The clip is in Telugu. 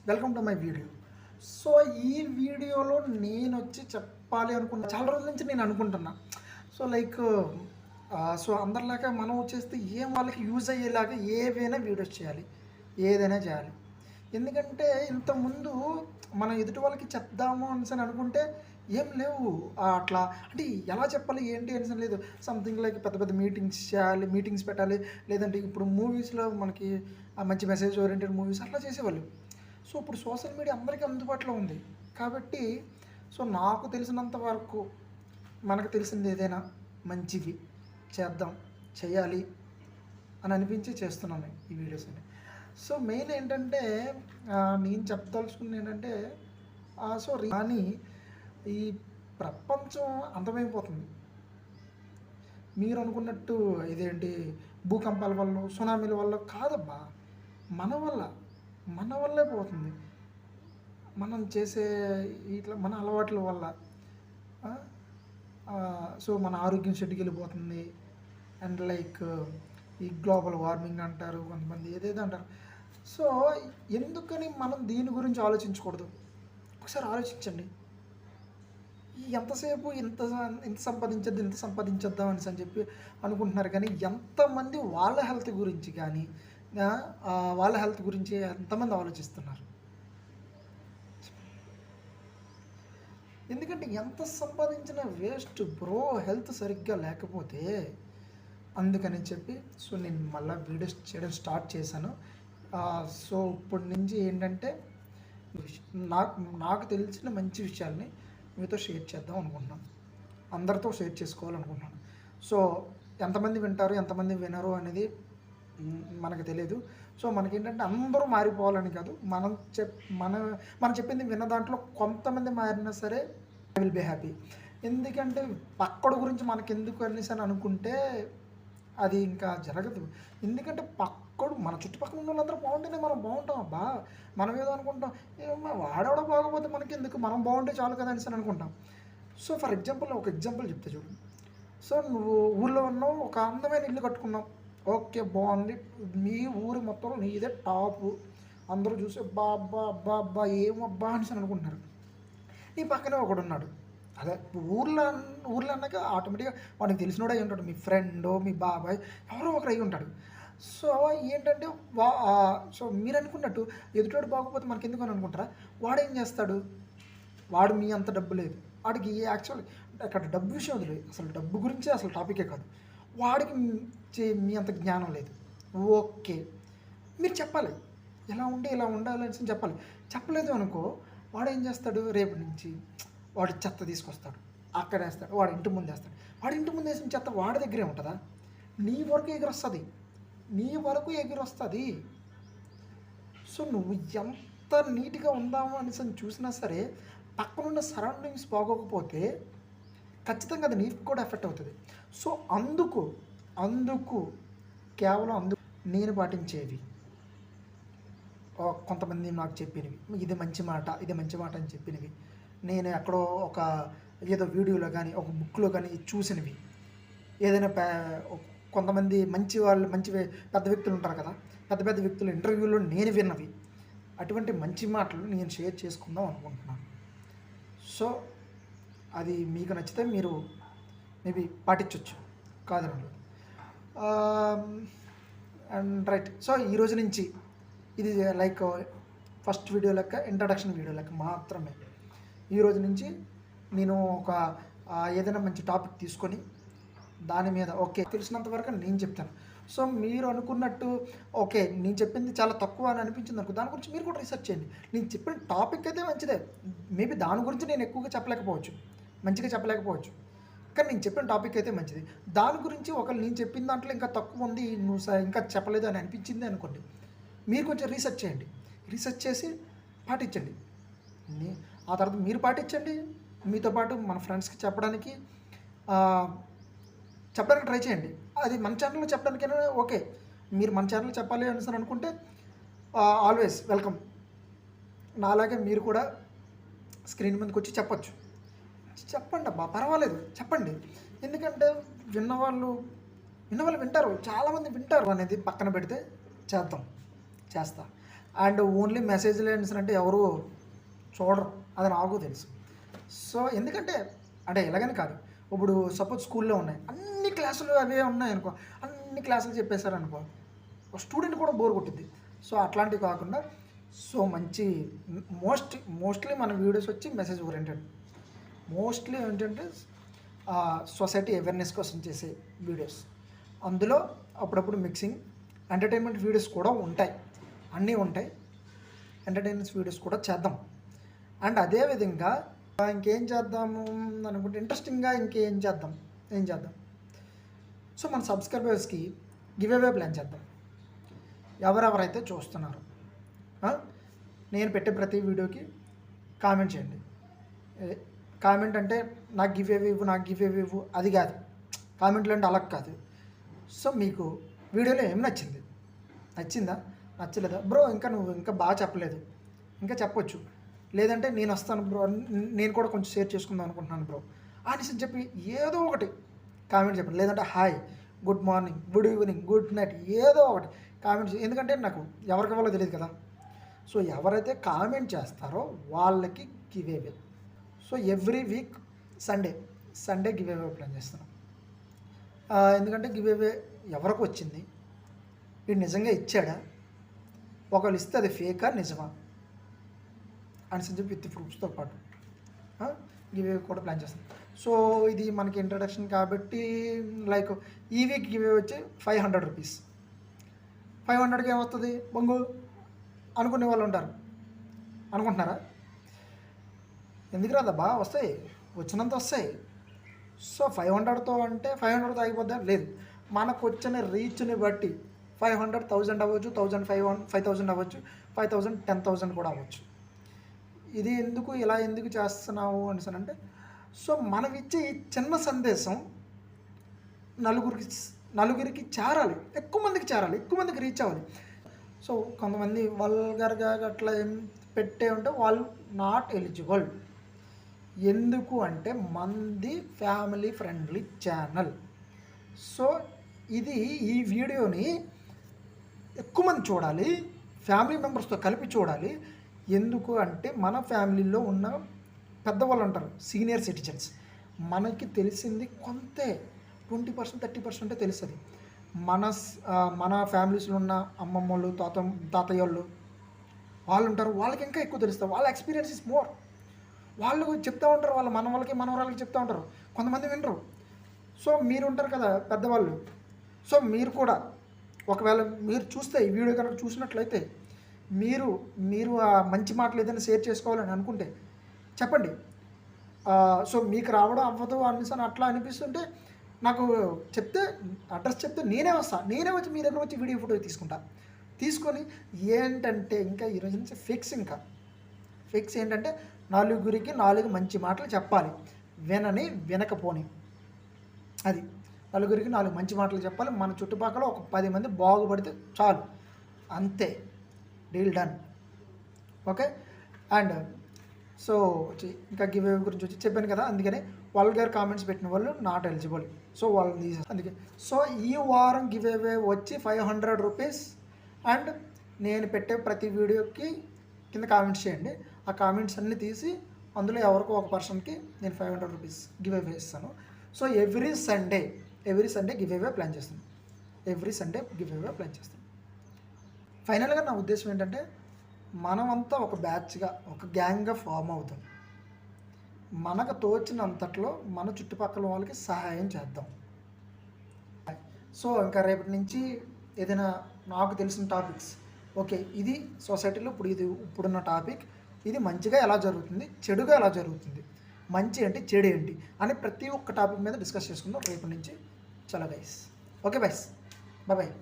Welcome to my video. So ఈ వీడియోలో నేను వచ్చి చెప్పాలి అనుకున్న చాలా రోజుల నుంచి నేను అనుకుంటున్నా. సో లైక్ సో అందరిలాగా మనం వచ్చేస్తే ఏం వాళ్ళకి యూజ్ అయ్యేలాగా ఏవైనా వీడియోస్ చేయాలి, ఏదైనా చేయాలి. ఎందుకంటే ఇంతకుముందు మనం ఎదుటి వాళ్ళకి చెప్దాము అనేసి అనుకుంటే ఏం లేవు. అట్లా అంటే ఎలా చెప్పాలి ఏంటి అనేసి లేదు. సంథింగ్ లైక్ పెద్ద పెద్ద మీటింగ్స్ చేయాలి, మీటింగ్స్ పెట్టాలి. లేదంటే ఇప్పుడు మూవీస్లో మనకి మంచి మెసేజ్ ఓరియంటెడ్ మూవీస్ అట్లా చేసేవాళ్ళు. సో ఇప్పుడు సోషల్ మీడియా అందరికీ అందుబాటులో ఉంది కాబట్టి సో నాకు తెలిసినంత వరకు మనకు తెలిసింది ఏదైనా మంచివి చేద్దాం, చేయాలి అని అనిపించి చేస్తున్నాను ఈ వీడియోస్ అని. సో మెయిన్ ఏంటంటే నేను చెప్పదలుచుకుంది ఏంటంటే సో కానీ ఈ ప్రపంచం అంతమైపోతుంది. మీరు అనుకున్నట్టు ఇదేంటి భూకంపాల వల్ల సునామీల వల్ల కాదబ్బా, మన వల్లే పోతుంది. మనం చేసే ఇట్లా మన అలవాట్ల వల్ల సో మన ఆరోగ్యం చెట్టుకెళ్ళిపోతుంది. అండ్ లైక్ ఈ గ్లోబల్ వార్మింగ్ అంటారు కొంతమంది, ఏదేదో అంటారు. సో ఎందుకని మనం దీని గురించి ఆలోచించకూడదు? ఒకసారి ఆలోచించండి. ఎంతసేపు ఇంత సంపాదించేద్దాం అనేసి అని చెప్పి అనుకుంటున్నారు. కానీ ఎంతమంది వాళ్ళ హెల్త్ గురించి కానీ వాళ్ళ హెల్త్ గురించి ఎంతమంది ఆలోచిస్తున్నారు? ఎందుకంటే ఎంత సంపాదించినా వేస్ట్ బ్రో, హెల్త్ సరిగ్గా లేకపోతే. అందుకని చెప్పి సో నేను మళ్ళీ వీడియోస్ చేయడం స్టార్ట్ చేశాను. సో ఇప్పటి నుంచి ఏంటంటే నాకు తెలిసిన మంచి విషయాల్ని మీతో షేర్ చేద్దాం అనుకుంటున్నాను, అందరితో షేర్ చేసుకోవాలనుకుంటున్నాను. సో ఎంతమంది వింటారు ఎంతమంది వినరు అనేది మనకు తెలియదు. సో మనకేంటంటే అందరూ మారిపోవాలని కాదు, మనం చెప్పింది విన్న దాంట్లో కొంతమంది మారినా సరే ఐ విల్ బీ హ్యాపీ. ఎందుకంటే పక్కడు గురించి మనకెందుకు అనేసి అని అనుకుంటే అది ఇంకా జరగదు. ఎందుకంటే పక్కడు మన చుట్టుపక్కల ఉన్న వాళ్ళందరూ బాగుంటేనే మనం బాగుంటాం. అబ్బా మనం ఏదో అనుకుంటాం, వాడెవడో బాగోపోతే మనకి ఎందుకు, మనం బాగుంటే చాలు కదా అనేసి అనుకుంటాం. సో ఫర్ ఎగ్జాంపుల్ ఒక ఎగ్జాంపుల్ చెప్తే చూడు. సో నువ్వు ఊళ్ళో ఉన్నావు, ఒక అందమైన ఇల్లు కట్టుకున్నావు, ఓకే బాగుంది. మీ ఊరు మొత్తం నీదే టాపు, అందరూ చూసి అబ్బా అబ్బా అబ్బా అబ్బా ఏమబ్బా అనేసి అనుకుంటున్నారు. నీ పక్కనే ఒకడు ఉన్నాడు, అదే ఊర్లో అన్నాక ఆటోమేటిక్గా వాడికి తెలిసినోడే అయి ఉంటాడు, మీ ఫ్రెండో మీ బాబాయ్ ఎవరో ఒకరు అయి ఉంటాడు. సో ఏంటంటే సో మీరు అనుకున్నట్టు ఎదుటోడు బాగోపోతే మనకి ఎందుకు అని అనుకుంటారా? వాడు ఏం చేస్తాడు, వాడు మీ అంత డబ్బు లేదు వాడికి. యాక్చువల్లీ అక్కడ డబ్బు విషయం వదిలేదు, అసలు డబ్బు గురించే అసలు టాపికే కాదు. వాడికి మీ అంత జ్ఞానం లేదు. ఓకే మీరు చెప్పాలి, ఇలా ఉండాలి అని చెప్పాలి. చెప్పలేదు అనుకో, వాడు ఏం చేస్తాడు, రేపు నుంచి వాడు చెత్త తీసుకొస్తాడు, అక్కడ వేస్తాడు, వాడు ఇంటి ముందు వేస్తాడు. వాడు ఇంటి ముందు వేసిన చెత్త వాడి దగ్గరే ఉంటుందా? నీ వరకు ఎగిరొస్తుంది. సో నువ్వు ఎంత నీట్గా ఉందాము అనేసి చూసినా సరే పక్కనున్న సరౌండింగ్స్ బాగోకపోతే ఖచ్చితంగా అది నీకు కూడా ఎఫెక్ట్ అవుతుంది. సో అందుకు కేవలం నేను పాటించేవి కొంతమంది నాకు చెప్పినవి, ఇది మంచి మాట అని చెప్పినవి, నేను ఎక్కడో ఒక ఏదో వీడియోలో కానీ ఒక బుక్లో కానీ చూసినవి, ఏదైనా కొంతమంది మంచి పెద్ద వ్యక్తులు ఉంటారు కదా, పెద్ద వ్యక్తుల ఇంటర్వ్యూలో నేను విన్నవి, అటువంటి మంచి మాటలు నేను షేర్ చేసుకుందాం అనుకుంటున్నాను. సో అది మీకు నచ్చితే మీరు మేబీ పాటించవచ్చు, కాదనలేదు. And right. సో ఈరోజు నుంచి ఇది లైక్ ఫస్ట్ వీడియో లెక్క, ఇంట్రడక్షన్ వీడియో లెక్క మాత్రమే. ఈరోజు నుంచి నేను ఒక ఏదైనా మంచి టాపిక్ తీసుకొని దాని మీద ఓకే తెలిసినంత వరకు నేను చెప్తాను. సో మీరు అనుకున్నట్టు ఓకే నేను చెప్పింది చాలా తక్కువ అని అనిపించింది అనుకో, దాని గురించి మీరు కూడా రీసెర్చ్ చేయండి. నేను చెప్పిన టాపిక్ అయితే మంచిదే, మేబీ దాని గురించి నేను ఎక్కువగా మంచిగా చెప్పలేకపోవచ్చు, కానీ నేను చెప్పిన టాపిక్ అయితే మంచిది. దాని గురించి ఒకవేళ నేను చెప్పిన దాంట్లో ఇంకా తక్కువ ఉంది, నువ్వు ఇంకా చెప్పలేదు అని అనిపించింది అనుకోండి, మీరు కొంచెం రీసెర్చ్ చేయండి, రీసెర్చ్ చేసి పాటించండి. ఆ తర్వాత మీరు పాటించండి, మీతో పాటు మన ఫ్రెండ్స్కి చెప్పడానికి ట్రై చేయండి. అది మన ఛానల్లో చెప్పడానికైనా ఓకే, మీరు మన ఛానల్లో చెప్పాలి అని అనుకుంటే ఆల్వేస్ వెల్కమ్. నాలాగే మీరు కూడా స్క్రీన్ మీదకి వచ్చి చెప్పండి అబ్బా, పర్వాలేదు చెప్పండి. ఎందుకంటే విన్నవాళ్ళు వింటారు, చాలామంది వింటారు అనేది పక్కన పెడితే చేస్తా. అండ్ ఓన్లీ మెసేజ్లు అంటే ఎవరు చూడరు, అది నాకు తెలుసు. సో ఎందుకంటే అంటే ఎలాగని కాదు, ఇప్పుడు సపోజ్ స్కూల్లో ఉన్నాయి అన్ని క్లాసులు అవే ఉన్నాయి అనుకో, అన్ని క్లాసులు చెప్పేశారనుకో, స్టూడెంట్ కూడా బోర్ కొట్టింది. సో అట్లాంటివి కాకుండా సో మంచి మోస్ట్లీ మన వీడియోస్ వచ్చి మెసేజ్ ఓరియంటెడ్, మోస్ట్లీ ఏంటంటే సొసైటీ అవేర్నెస్ కోసం చేసే వీడియోస్. అందులో అప్పుడప్పుడు మిక్సింగ్ ఎంటర్టైన్మెంట్ వీడియోస్ కూడా ఉంటాయి, అన్నీ ఉంటాయి. ఎంటర్టైన్మెంట్ వీడియోస్ కూడా చేద్దాం. అండ్ అదేవిధంగా ఇంకేం చేద్దాము అనుకుంటే ఇంట్రెస్టింగ్గా ఏం చేద్దాం. సో మన సబ్స్క్రైబర్స్కి గివ్ అవే ప్లాన్ చేద్దాం. ఎవరెవరైతే చూస్తున్నారు నేను పెట్టే ప్రతి వీడియోకి కామెంట్ చేయండి. కామెంట్ అంటే నాకు గివ్ అవే ఇవ్వు అది కాదు, కామెంట్లు అంటే అలా కాదు. సో మీకు వీడియోలో ఏం నచ్చిందా, నచ్చలేదా బ్రో, నువ్వు ఇంకా బాగా చెప్పలేదు, ఇంకా చెప్పొచ్చు, లేదంటే నేను వస్తాను బ్రో, నేను కూడా కొంచెం షేర్ చేసుకుందాం అనుకుంటున్నాను బ్రో అనేసి చెప్పి ఏదో ఒకటి కామెంట్ చెప్పండి. లేదంటే hi, good morning, good evening, good night, ఏదో ఒకటి కామెంట్. ఎందుకంటే నాకు ఎవరికి వాళ్ళో తెలియదు కదా. సో ఎవరైతే కామెంట్ చేస్తారో వాళ్ళకి give away. So every week Sunday give away plan చేస్తున్నాం. ఎందుకంటే గివ్ అవే ఎవరికి వచ్చింది, వీడు నిజంగా ఇచ్చాడా, ఒకళ్ళు ఇస్తే అది ఫేకా నిజమా అని చెప్పి విత్ ప్రూఫ్స్తో పాటు గివ్ అవే కూడా ప్లాన్ చేస్తాం. సో ఇది మనకి ఇంట్రడక్షన్ కాబట్టి లైక్ ఈ వీక్ గివ్ అవే వచ్చి 500 రూపీస్. 500కి ఏమవుతుంది బొంగు అనుకునే వాళ్ళు ఉంటారు, అనుకుంటున్నారా? ఎందుకు రాదబ్బా, వస్తాయి, వచ్చినంత వస్తాయి. సో 500తో అంటే 500తో ఆగిపోద్దా? లేదు, మనకు వచ్చిన రీచ్ని బట్టి 500, 1000 అవ్వచ్చు, 5000 అవ్వచ్చు, 5000, 10,000 కూడా అవ్వచ్చు. ఇది ఇలా ఎందుకు చేస్తున్నావు అంటే సో మనం ఇచ్చే చిన్న సందేశం నలుగురికి చేరాలి, ఎక్కువ మందికి రీచ్ అవ్వాలి. సో కొంతమంది వల్గర్గా అట్లా ఏం పెట్టే ఉంటే వాళ్ళు నాట్ ఎలిజిబుల్. ఎందుకు అంటే మంది ఫ్యామిలీ ఫ్రెండ్లీ ఛానల్. సో ఈ వీడియోని ఎక్కువ మంది చూడాలి, ఫ్యామిలీ మెంబర్స్తో కలిపి చూడాలి. ఎందుకు అంటే మన ఫ్యామిలీలో ఉన్న పెద్దవాళ్ళు ఉంటారు, సీనియర్ సిటిజన్స్, మనకి తెలిసింది కొంతే, 20%, 30% తెలుస్తుంది. మన ఫ్యామిలీస్లో ఉన్న అమ్మమ్మలు, తాతయ్య వాళ్ళు ఉంటారు, వాళ్ళకి ఇంకా ఎక్కువ తెలుస్తుంది. వాళ్ళ ఎక్స్పీరియన్స్ ఇస్ మోర్. వాళ్ళు చెప్తూ ఉంటారు, వాళ్ళ మనవరాలకి చెప్తూ ఉంటారు, కొంతమంది వినరు. సో మీరు ఉంటారు కదా పెద్దవాళ్ళు, సో మీరు కూడా ఒకవేళ మీరు చూస్తే ఈ వీడియో కనుక చూసినట్లయితే మీరు ఆ మంచి మాటలు ఏదైనా షేర్ చేసుకోవాలని అనుకుంటే చెప్పండి. సో మీకు రావడం అవ్వదు అనేసి అట్లా అనిపిస్తుంటే నాకు అడ్రస్ చెప్తే నేనే వచ్చి మీ దగ్గర వచ్చి వీడియో ఫోటో తీసుకొని ఏంటంటే ఇంకా ఈరోజు నుంచి ఫిక్స్ ఏంటంటే నలుగురికి 4 మంచి మాటలు చెప్పాలి, వినకపోని. అది నలుగురికి 4 మంచి మాటలు చెప్పాలి. మన చుట్టుపక్కల ఒక 10 మంది బాగుపడితే చాలు, అంతే, deal done. Okay. And so ఇంకా గివ్ అవే గురించి వచ్చి చెప్పాను కదా, అందుకని వల్గర్ కామెంట్స్ పెట్టిన వాళ్ళు నాట్ ఎలిజిబుల్. సో వాళ్ళని తీసేసి అందుకే. సో ఈ వారం గివ్ అవే వచ్చి 500 రూపీస్. అండ్ నేను పెట్టే ప్రతి వీడియోకి కింద కామెంట్స్ చేయండి. ఆ కామెంట్స్ అన్నీ తీసి అందులో ఎవరికో ఒక పర్సన్కి నేను 500 రూపీస్ గివ్ అవే ఇస్తాను. So every Sunday give away plan చేస్తాను. ఫైనల్గా నా ఉద్దేశం ఏంటంటే మనమంతా ఒక బ్యాచ్గా, ఒక గ్యాంగ్గా ఫామ్ అవుతాం. మనకు తోచినంతట్లో మన చుట్టుపక్కల వాళ్ళకి సహాయం చేద్దాం. సో ఇంకా రేపటి నుంచి ఏదైనా నాకు తెలిసిన టాపిక్స్, ఓకే ఇది సొసైటీలో ఇప్పుడున్న టాపిక్, ఇది మంచిగా ఎలా జరుగుతుంది, చెడుగా ఎలా జరుగుతుంది, మంచి ఏంటి, చెడు ఏంటి అని ప్రతి ఒక్క టాపిక్ మీద డిస్కస్ చేసుకుందాం రేపటి నుంచి. చలో గైస్, ఓకే బాయ్.